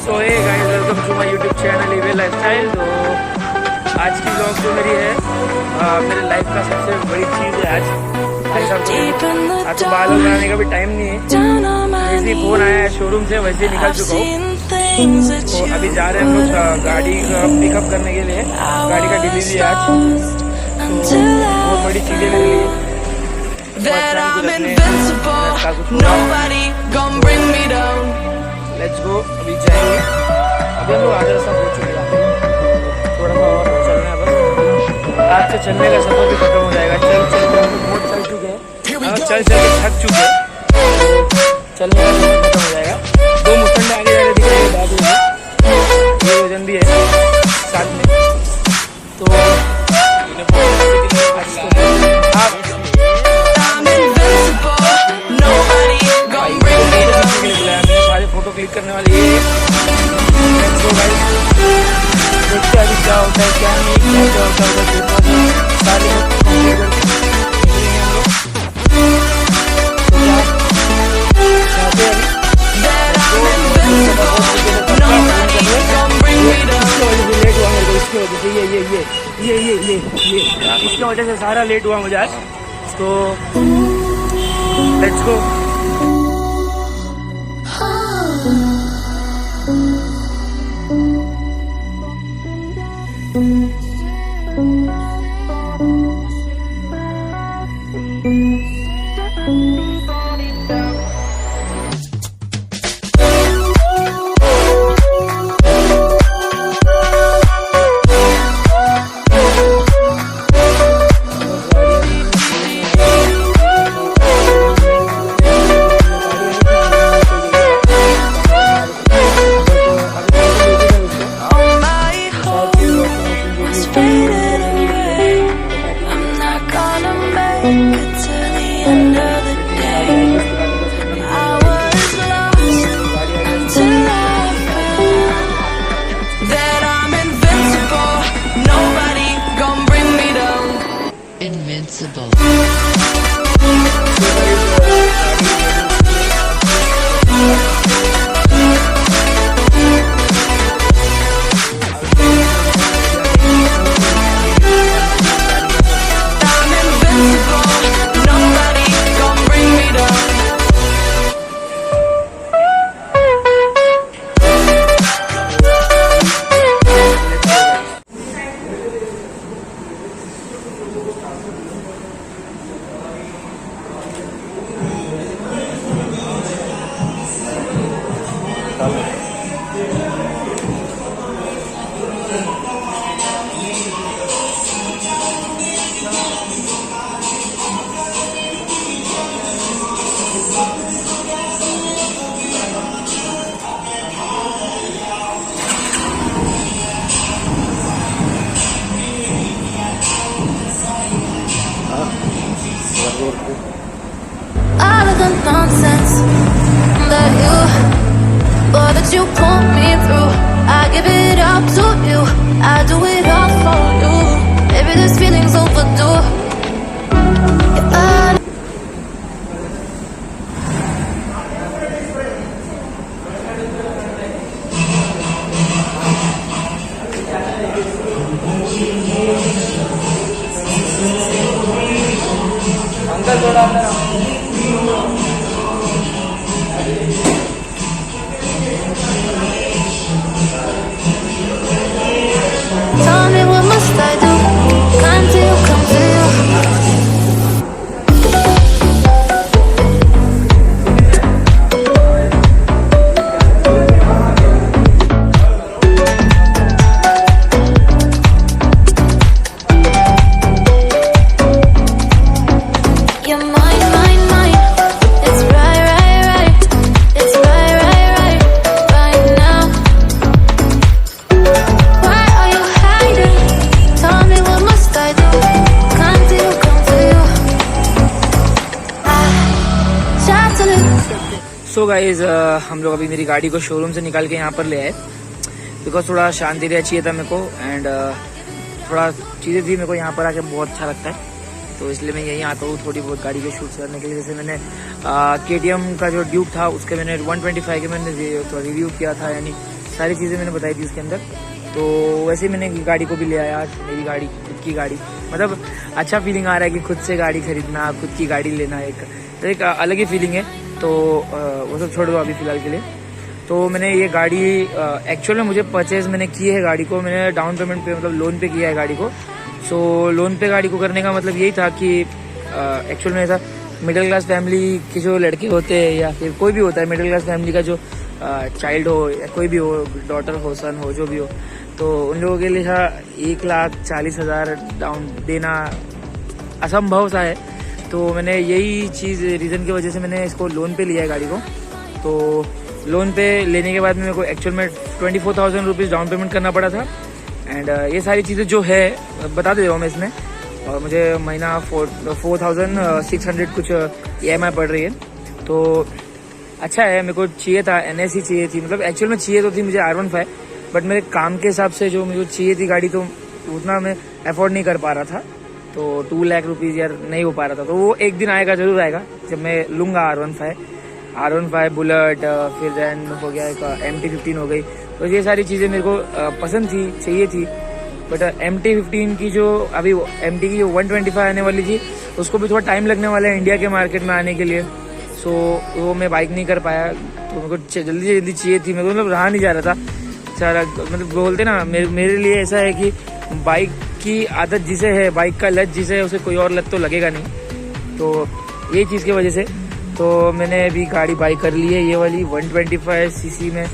So hey guys, welcome to my YouTube channel Abllifestyle। तो आज की व्लॉग जो मेरी है मेरे लाइफ का सबसे बड़ी चीज़ है। आज तो बाल बनाने का भी टाइम नहीं है। जैसे फोन आया है शोरूम से वैसे निकल चुका हूँ। तो अभी जा रहे हैं हम लोग गाड़ी का पिकअप करने के लिए। गाड़ी का डिलीवरी आज तो बहुत बड़ी चीज़ें मेरे लिए। लेट्स गो, अभी जाएंगे। अभी हम लोग आधे रास्ता पहुँच चुके हैं, थोड़ा सा और चलना है बस। आज से चलने का सफर भी खत्म हो जाएगा। चल बहुत चल चुके हैं, चल के थक चुके हैं। चलने का सफर खत्म हो जाएगा। दो मुस्टंडे आगे जाने दिख रहे हैं, ये वजन भी है साथ में। तो फोटो क्लिक करने वाली है। देखते अभी क्या होता है क्या नहीं, क्या होता है सारे लेट हुआ मेरे को इसकी वजह से। ये इसकी वजह से सारा लेट हुआ मुझे आज। तो let's go. Invincible. All of the nonsense that you put me through, I give it up to you. I do it all for you. Maybe this feeling's overdue. अंदर थोड़ा Tell me what must I do? Come to you, come to you. You're mine, mine, mine. It's right. It's right now. Why are you hiding? Tell me what must I do? Come to you, come to you. I try to live. So guys हम लोग अभी मेरी गाड़ी को showroom से निकाल के यहाँ पर ले आए, बिकॉज थोड़ा शांति एरिया चाहिए था मेरे को। एंड थोड़ा चीज़ें थी मेरे को यहाँ पर आके बहुत अच्छा लगता है, तो इसलिए मैं यहीं आता हूँ थोड़ी बहुत गाड़ी के शूट करने के लिए। जैसे मैंने KTM का जो ड्यूक था उसके मैंने 125 के मैंने रिव्यू किया था, यानी सारी चीज़ें मैंने बताई थी उसके अंदर। तो वैसे ही मैंने गाड़ी को भी ले आया आज, मेरी गाड़ी, खुद की गाड़ी। मतलब अच्छा फीलिंग आ रहा है कि खुद से गाड़ी खरीदना, खुद की गाड़ी लेना, एक अलग ही फीलिंग है। तो वो सब छोड़ दो अभी फ़िलहाल के लिए। तो मैंने ये गाड़ी एक्चुअल में मुझे परचेज़ मैंने की है गाड़ी को, मैंने डाउन पेमेंट पे मतलब लोन पे किया है गाड़ी को। सो लोन पे गाड़ी को करने का मतलब यही था कि एक्चुअल में ऐसा मिडिल क्लास फैमिली के जो लड़के होते हैं या फिर कोई भी होता है मिडिल क्लास फैमिली का जो चाइल्ड हो या कोई भी हो, डॉटर हो, सन हो, जो भी हो, तो उन लोगों के लिए 1,40,000 डाउन देना असंभव सा है। तो मैंने यही चीज़ रीज़न की वजह से मैंने इसको लोन पे लिया है गाड़ी को। तो लोन पे लेने के बाद मेरे को एक्चुअल में 24,000 रुपीज़ डाउन पेमेंट करना पड़ा था। एंड ये सारी चीज़ें जो है बता दे रहा हूँ मैं इसमें, और मुझे महीना 4,600 कुछ EMI पड़ रही है। तो अच्छा है, मेरे को चाहिए था NS ही चाहिए थी, मतलब एक्चुअल में चाहिए तो थी मुझे R15, बट मेरे काम के हिसाब से जो मुझे चाहिए थी गाड़ी, तो उतना मैं अफोर्ड नहीं कर पा रहा था। तो 2 लाख रुपीज़ यार नहीं हो पा रहा था। तो वो एक दिन आएगा, ज़रूर आएगा, जब मैं लूँगा R15 बुलेट, फिर देन हो गया एक MT-15 हो गई। तो ये सारी चीज़ें मेरे को पसंद थी, चाहिए थी। बट MT-15 की जो अभी MT की जो 125 आने वाली थी, उसको भी थोड़ा टाइम लगने वाला है इंडिया के मार्केट में आने के लिए। सो वो मैं बाइक नहीं कर पाया। तो मेरे को जल्दी से जल्दी चाहिए थी, मेरे को मतलब रहा नहीं जा रहा था सारा। मतलब बोलते ना, मेरे लिए ऐसा है कि बाइक की आदत जिसे है, बाइक का लत जिसे है, उसे कोई और लत तो लगेगा नहीं। तो यही चीज़ की वजह से तो मैंने अभी गाड़ी बाई कर ली है, ये वाली 125cc में।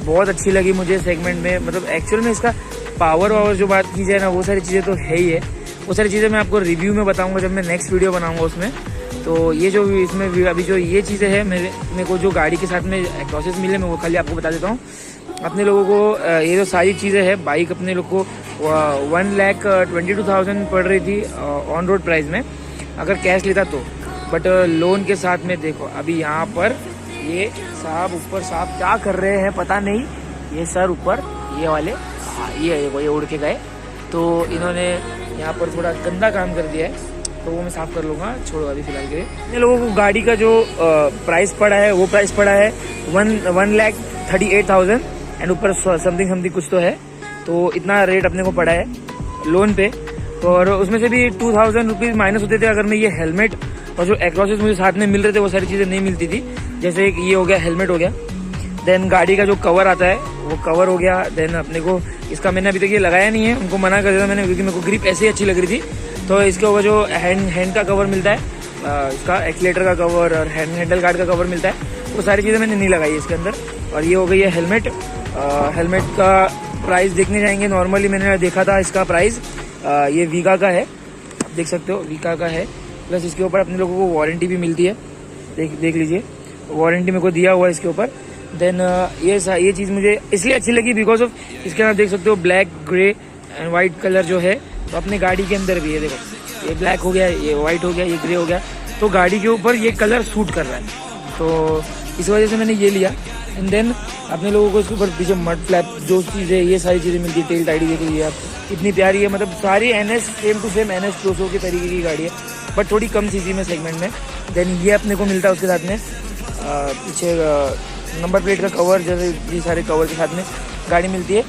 बहुत अच्छी लगी मुझे सेगमेंट में। मतलब एक्चुअल में इसका पावर जो बात की जाए ना, वो सारी चीज़ें तो है ही है। वो सारी चीज़ें मैं आपको रिव्यू में बताऊंगा जब मैं नेक्स्ट वीडियो बनाऊंगा उसमें। तो ये जो इसमें अभी जो ये चीज़ें हैं, मेरे को जो गाड़ी के साथ में एक्सॉस्ट मिले, मैं वो खाली आपको बता देता हूँ अपने लोगों को। ये जो सारी चीज़ें हैं, बाइक अपने लोग को 1,22,000 पड़ रही थी ऑन रोड प्राइस में अगर कैश लेता तो। बट लोन के साथ में देखो अभी यहाँ पर ये साहब ऊपर साहब क्या कर रहे हैं पता नहीं। ये सर ऊपर ये वाले, हाँ ये उड़ के गए। तो इन्होंने यहाँ पर थोड़ा गंदा काम कर दिया है, तो वो मैं साफ कर लूँगा, छोड़ो अभी फिलहाल के लिए। इन लोगों को गाड़ी का जो प्राइस पड़ा है, वो प्राइस पड़ा है 1,38,000 एंड ऊपर समथिंग कुछ तो है। तो इतना रेट अपने को पड़ा है लोन पे। और उसमें से भी 2,000 रुपीज़ माइनस होते थे अगर मैं ये हेलमेट और जो एक्सॉस्ट मुझे साथ में मिल रहे थे, वो सारी चीज़ें नहीं मिलती थी। जैसे एक ये हो गया, हेलमेट हो गया, देन गाड़ी का जो कवर आता है वो कवर हो गया। देन अपने को इसका मैंने अभी तक ये लगाया नहीं है, उनको मना कर दिया मैंने, क्योंकि मेरे को ग्रिप ऐसे ही अच्छी लग रही थी। तो इसके ऊपर जो हैंड का कवर मिलता है, इसका एक्सीलेटर का कवर और हैंडल गार्ड का कवर मिलता है, वो सारी चीज़ें मैंने नहीं लगाई इसके अंदर। और ये हो गई है हेलमेट। हेलमेट का प्राइस देखने जाएंगे, नॉर्मली मैंने देखा था इसका प्राइस, ये वीगा का है, आप देख सकते हो वीगा का है। प्लस इसके ऊपर अपने लोगों को वारंटी भी मिलती है, देख लीजिए, वारंटी मेरे को दिया हुआ है इसके ऊपर। देन ये चीज़ मुझे इसलिए अच्छी लगी बिकॉज ऑफ इसके आप देख सकते हो black, grey and white colour जो है, तो अपने गाड़ी के अंदर भी है। देखो ये ब्लैक हो गया, ये वाइट हो गया, ये ग्रे हो गया, तो गाड़ी के ऊपर ये कलर सूट कर रहा है। तो इस वजह से मैंने ये लिया। एंड देन अपने लोगों को इसके ऊपर पीछे मड फ्लैप जो चीज़ें, ये सारी चीज़ें मिलती है। टेल टाइडी देख लीजिए आप, इतनी प्यारी है। मतलब सारी NS same to same NS 200 के तरीके की गाड़ी है, बट थोड़ी कम सीसी में सेगमेंट में। देन ये अपने को मिलता है उसके साथ में पीछे नंबर प्लेट का कवर, जैसे ये सारे कवर के साथ में गाड़ी मिलती है।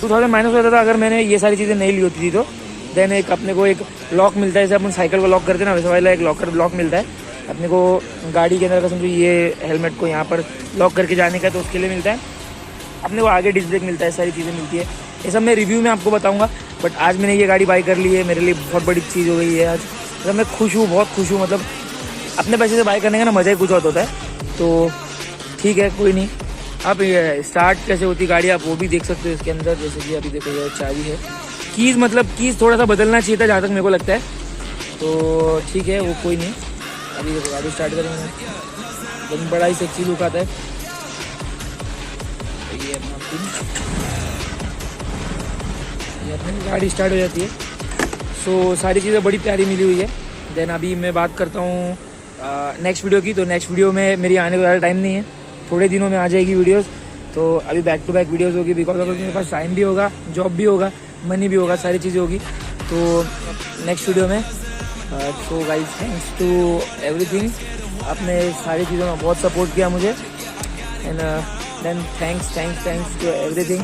2,000 माइनस होता था अगर मैंने ये सारी चीज़ें नहीं ली होती थी तो। देन एक अपने को एक लॉक मिलता है, जैसे अपन साइकिल को लॉक करते हैं ना, वैसे वाला एक लॉक मिलता है अपने को गाड़ी के अंदर का। समझो ये हेलमेट को यहाँ पर लॉक करके जाने का, तो उसके लिए मिलता है अपने को। आगे डिस्क ब्रेक मिलता है, सारी चीज़ें मिलती है। ये सब मैं रिव्यू में आपको बताऊंगा। बट आज मैंने ये गाड़ी बाई कर ली है, मेरे लिए बहुत बड़ी चीज़ हो गई है आज। मतलब मैं खुश हूँ, बहुत खुश हूँ। मतलब अपने पैसे से बाई करने का ना मज़ा ही कुछ और होता है। तो ठीक है, कोई नहीं। आप ये स्टार्ट कैसे होती गाड़ी आप वो भी देख सकते हो इसके अंदर। जैसे कि अभी देखो ये चाबी है, कीज़ थोड़ा सा बदलना चाहिए था जहाँ तक मेरे को लगता है। तो ठीक है, वो कोई नहीं। अभी गाड़ी स्टार्ट करेंगे, एकदम बड़ा ही सेक्सी लुक आता है। ये अपनी गाड़ी स्टार्ट हो जाती है। सो सारी चीज़ें बड़ी प्यारी मिली हुई है। देन अभी मैं बात करता हूँ नेक्स्ट वीडियो की। तो नेक्स्ट वीडियो में मेरी आने को ज़्यादा टाइम नहीं है, थोड़े दिनों में आ जाएगी वीडियोस। तो अभी बैक टू बैक वीडियोस होगी, बिकॉज अगर मेरे पास टाइम भी होगा, जॉब भी होगा, मनी भी होगा, सारी चीज़ें होगी। तो नेक्स्ट वीडियो में so guys, thanks to everything. आपने सारी चीज़ों में बहुत सपोर्ट किया मुझे। And then thanks to everything.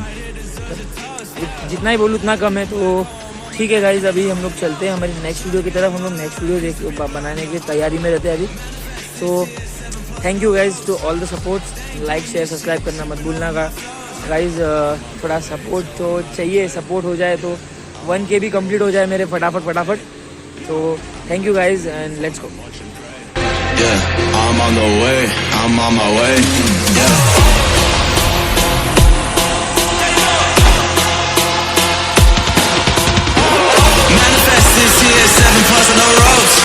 जितना ही बोलूँ उतना कम है। तो ठीक है गाइज, अभी हम लोग चलते हैं हमारी नेक्स्ट वीडियो की तरफ। हम लोग नेक्स्ट वीडियो बनाने की तैयारी में रहते हैं अभी। So thank you guys to all the support. Like share subscribe करना मत भूलना गाइज। थोड़ा सपोर्ट तो चाहिए, सपोर्ट हो जाए तो 1K भी कंप्लीट हो जाए मेरे फटाफट। तो thank you guys and let's go. Yeah, I'm on my way. Yeah.